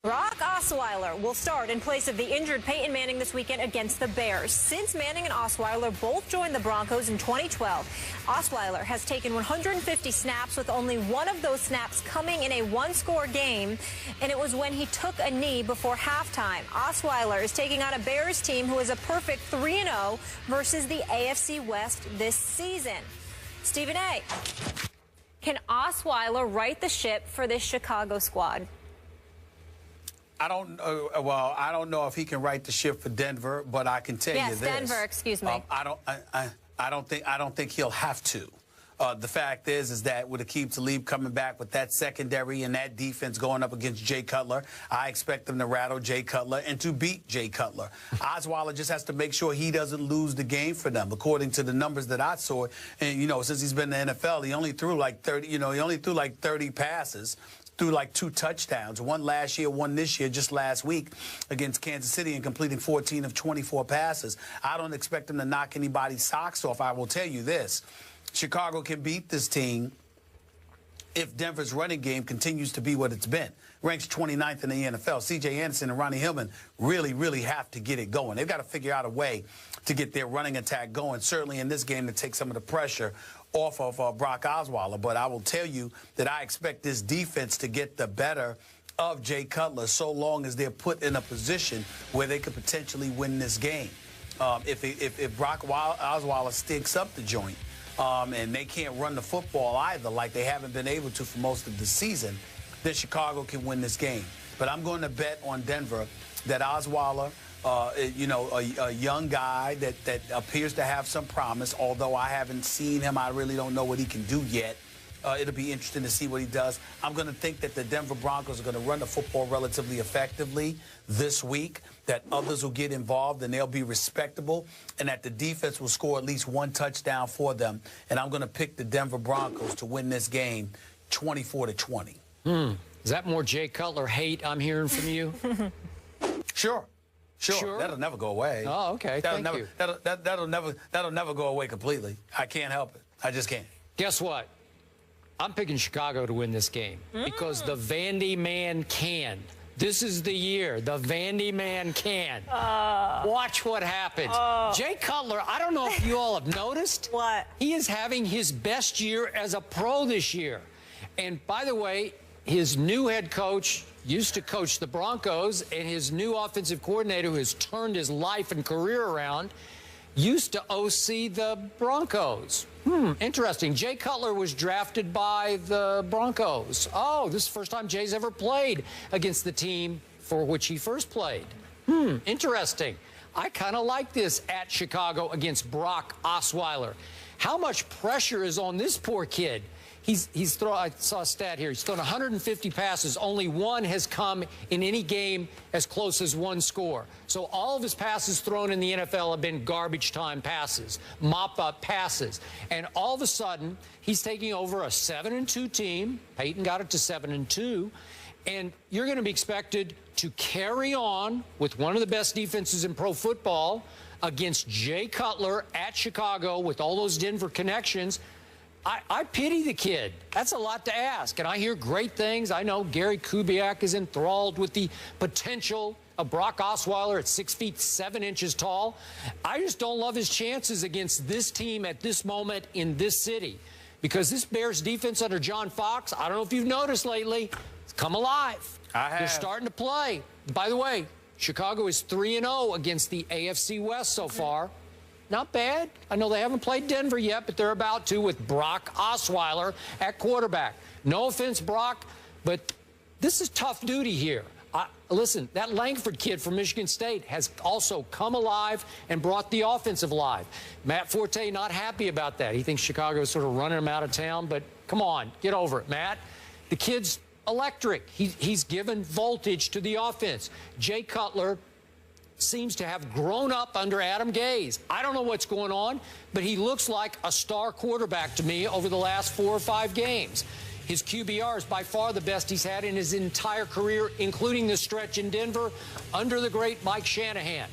Brock Osweiler will start in place of the injured Peyton Manning this weekend against the Bears. Since Manning and Osweiler both joined the Broncos in 2012, Osweiler has taken 150 snaps, with only one of those snaps coming in a one-score game, and it was when he took a knee before halftime. Osweiler is taking on a Bears team who is a perfect 3-0 versus the AFC West this season. Stephen A., can Osweiler right the ship for this Chicago squad? I don't know if he can right the ship for Denver, but I can tell you this. Yes, Denver, excuse me. I don't think he'll have to. The fact is that with Aqib Talib coming back with that secondary and that defense going up against Jay Cutler, I expect them to rattle Jay Cutler and to beat Jay Cutler. Osweiler just has to make sure he doesn't lose the game for them. According to the numbers that I saw, and since he's been in the NFL, he only threw like 30 passes. Threw like 2 touchdowns, one last year, one this year, just last week against Kansas City, and completing 14 of 24 passes. I don't expect him to knock anybody's socks off. I will tell you this. Chicago can beat this team if Denver's running game continues to be what it's been. Ranks 29th in the NFL. C.J. Anderson and Ronnie Hillman really have to get it going. They've got to figure out a way to get their running attack going, certainly in this game, to take some of the pressure off of Brock Osweiler. But I will tell you that I expect this defense to get the better of Jay Cutler, so long as they're put in a position where they could potentially win this game. If Brock Osweiler sticks up the joint, and they can't run the football either, like they haven't been able to for most of the season, then Chicago can win this game. But I'm going to bet on Denver that Osweiler, a young guy that appears to have some promise, although I haven't seen him. I really don't know what he can do yet. It'll be interesting to see what he does. I'm going to think that the Denver Broncos are going to run the football relatively effectively this week, that others will get involved and they'll be respectable, and that the defense will score at least one touchdown for them. And I'm going to pick the Denver Broncos to win this game 24-20. Is that more Jay Cutler hate I'm hearing from you? Sure. That'll never go away. Oh, okay. Thank you. That'll never go away completely. I can't help it. I just can't. Guess what? I'm picking Chicago to win this game because the Vandy man can. This is the year. The Vandy man can. Watch what happens. Jay Cutler, I don't know if you all have noticed. What? He is having his best year as a pro this year. And by the way, his new head coach used to coach the Broncos, and his new offensive coordinator, who has turned his life and career around, used to OC the Broncos. Interesting. Jay Cutler was drafted by the Broncos. Oh, this is the first time Jay's ever played against the team for which he first played. Interesting. I kind of like this at Chicago against Brock Osweiler. How much pressure is on this poor kid? I saw a stat here. He's thrown 150 passes. Only one has come in any game as close as one score. So all of his passes thrown in the NFL have been garbage time passes, mop-up passes. And all of a sudden, he's taking over a 7-2 team. Peyton got it to 7-2. And you're going to be expected to carry on with one of the best defenses in pro football against Jay Cutler at Chicago with all those Denver connections. I pity the kid. That's a lot to ask. And I hear great things. I know Gary Kubiak is enthralled with the potential of Brock Osweiler at 6 feet 7 inches tall. I just don't love his chances against this team at this moment in this city, because this Bears defense under John Fox, I don't know if you've noticed lately, it's come alive. I have. They're starting to play. By the way, Chicago is 3-0 against the AFC West so far. Not bad. I know they haven't played Denver yet, but they're about to, with Brock Osweiler at quarterback. No offense, Brock, but this is tough duty here. Listen, that Langford kid from Michigan State has also come alive and brought the offensive alive. Matt Forte not happy about that. He thinks Chicago is sort of running him out of town, but come on, get over it, Matt. The kid's electric. He's given voltage to the offense. Jay Cutler seems to have grown up under Adam Gase. I don't know what's going on, but he looks like a star quarterback to me over the last 4 or 5 games. His QBR is by far the best he's had in his entire career, including the stretch in Denver under the great Mike Shanahan.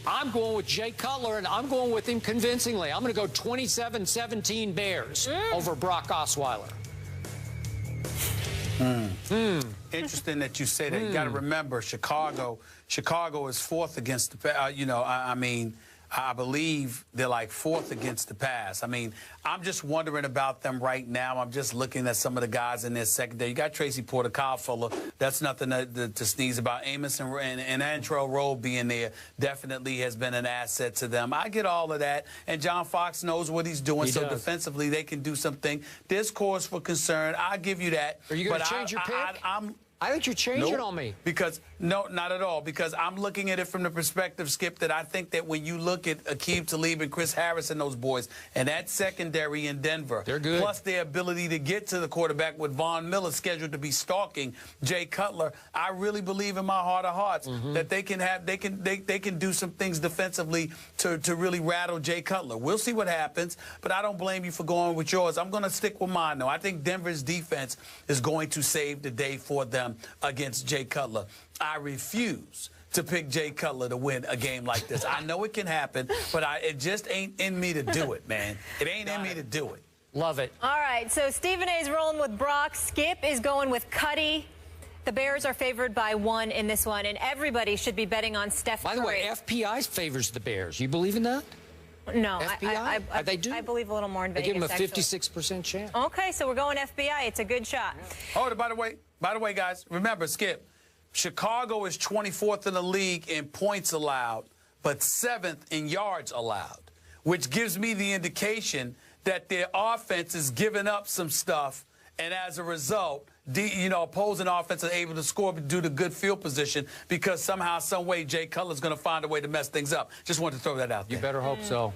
I'm going with Jay Cutler, and I'm going with him convincingly. I'm going to go 27-17 Bears over Brock Osweiler. interesting that you say that. You got to remember, Chicago is fourth against the, I mean, I believe they're like fourth against the pass. I mean, I'm just wondering about them right now. I'm just looking at some of the guys in their secondary. You got Tracy Porter, Kyle Fuller. That's nothing to sneeze about. Amos and Antrell Rowe being there definitely has been an asset to them. I get all of that. And John Fox knows what he's doing. So defensively, they can do something. There's cause for concern. I'll give you that. Are you going to change your pick? I think you're changing on me. Because, no, not at all. Because I'm looking at it from the perspective, Skip, that I think that when you look at Aqib Talib and Chris Harris and those boys, and that secondary in Denver, they're good. Plus their ability to get to the quarterback with Von Miller scheduled to be stalking Jay Cutler, I really believe in my heart of hearts that they can do some things defensively to really rattle Jay Cutler. We'll see what happens, but I don't blame you for going with yours. I'm going to stick with mine, though. I think Denver's defense is going to save the day for them against Jay Cutler. I refuse to pick Jay Cutler to win a game like this. I know it can happen, but it just ain't in me to do it, man. It ain't in me to do it. Love it. All right, so Stephen A's rolling with Brock. Skip is going with Cuddy. The Bears are favored by 1 in this one, and everybody should be betting on Steph Curry. By the way, FPI favors the Bears. You believe in that? No, FBI? They do? I believe a little more in Vegas. They give them a 56% chance. Okay, so we're going FBI. It's a good shot. Oh, by the way, guys, remember, Skip, Chicago is 24th in the league in points allowed, but 7th in yards allowed, which gives me the indication that their offense is giving up some stuff, and as a result, opposing offense are able to score due to good field position because somehow, some way, Jay Cutler's going to find a way to mess things up. Just wanted to throw that out there. You better hope so.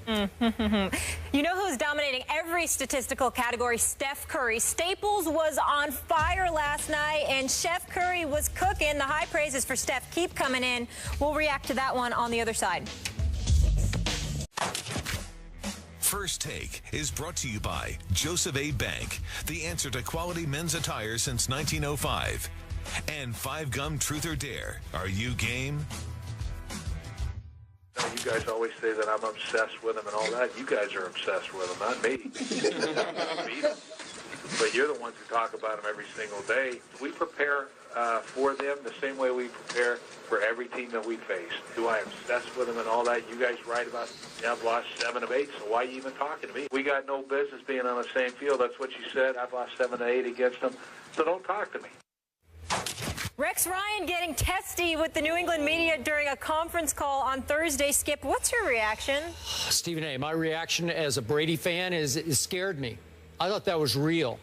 You know who's dominating every statistical category? Steph Curry. Staples was on fire last night, and Chef Curry was cooking. The high praises for Steph keep coming in. We'll react to that one on the other side. First Take is brought to you by Joseph A. Bank, the answer to quality men's attire since 1905. And 5 Gum Truth or Dare. Are you game? You guys always say that I'm obsessed with them and all that. You guys are obsessed with them, not me. But you're the ones who talk about them every single day. We prepare for them the same way we prepare for every team that we face. Do I obsess with them and all that? You guys write about, I've lost 7 of 8, so why are you even talking to me? We got no business being on the same field. That's what you said. I've lost 7 of 8 against them, so don't talk to me. Rex Ryan getting testy with the New England media during a conference call on Thursday. Skip, what's your reaction? Stephen A., my reaction as a Brady fan is it scared me. I thought that was real.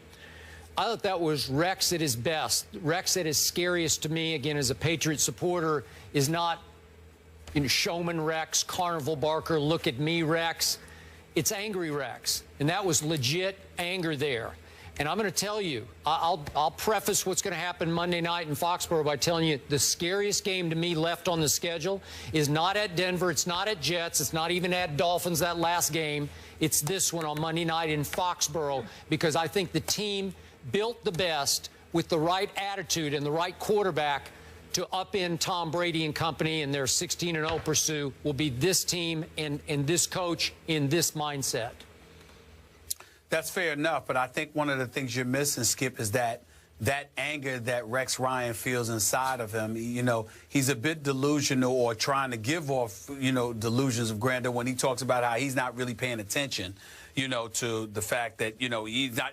I thought that was Rex at his best. Rex at his scariest to me, again, as a Patriot supporter, is not showman Rex, carnival barker, look at me Rex. It's angry Rex. And that was legit anger there. And I'm going to tell you, I'll preface what's going to happen Monday night in Foxborough by telling you the scariest game to me left on the schedule is not at Denver, it's not at Jets, it's not even at Dolphins, that last game. It's this one on Monday night in Foxborough, because I think the team built the best with the right attitude and the right quarterback to upend Tom Brady and company, and their 16-0 pursuit will be this team and this coach in this mindset. That's fair enough, but I think one of the things you're missing, Skip, is that anger that Rex Ryan feels inside of him. He's a bit delusional, or trying to give off, delusions of grandeur when he talks about how he's not really paying attention, to the fact that,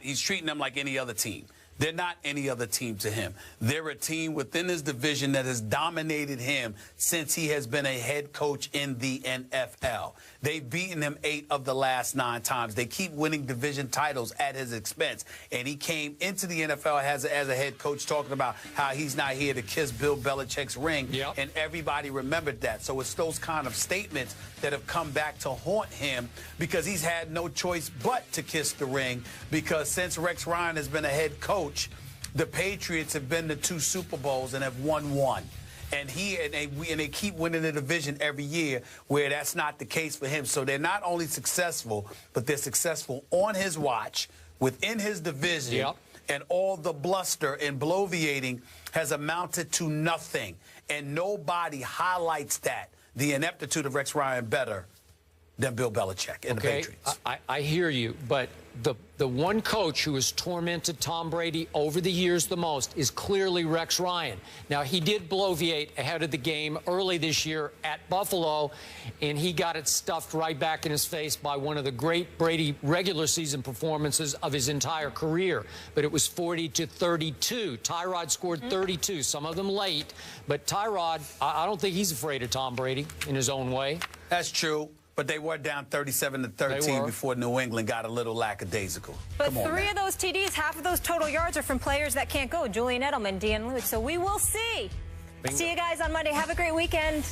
he's treating them like any other team. They're not any other team to him. They're a team within his division that has dominated him since he has been a head coach in the NFL. They've beaten him 8 of the last 9 times. They keep winning division titles at his expense. And he came into the NFL as a head coach talking about how he's not here to kiss Bill Belichick's ring. Yep. And everybody remembered that. So it's those kind of statements that have come back to haunt him, because he's had no choice but to kiss the ring, because since Rex Ryan has been a head coach, the Patriots have been to 2 Super Bowls and have won 1. And they keep winning the division every year, where that's not the case for him. So they're not only successful, but they're successful on his watch, within his division. Yep. And all the bluster and bloviating has amounted to nothing. And nobody highlights that, the ineptitude of Rex Ryan, better than Bill Belichick and the Patriots. I hear you, but the one coach who has tormented Tom Brady over the years the most is clearly Rex Ryan. Now, he did bloviate ahead of the game early this year at Buffalo, and he got it stuffed right back in his face by one of the great Brady regular season performances of his entire career. But it was 40-32. Tyrod scored 32, some of them late. But Tyrod, I don't think he's afraid of Tom Brady in his own way. That's true. But they were down 37-13 before New England got a little lackadaisical. But three of those TDs, half of those total yards are from players that can't go. Julian Edelman, Dean Lewis. So we will see. Bingo. See you guys on Monday. Have a great weekend.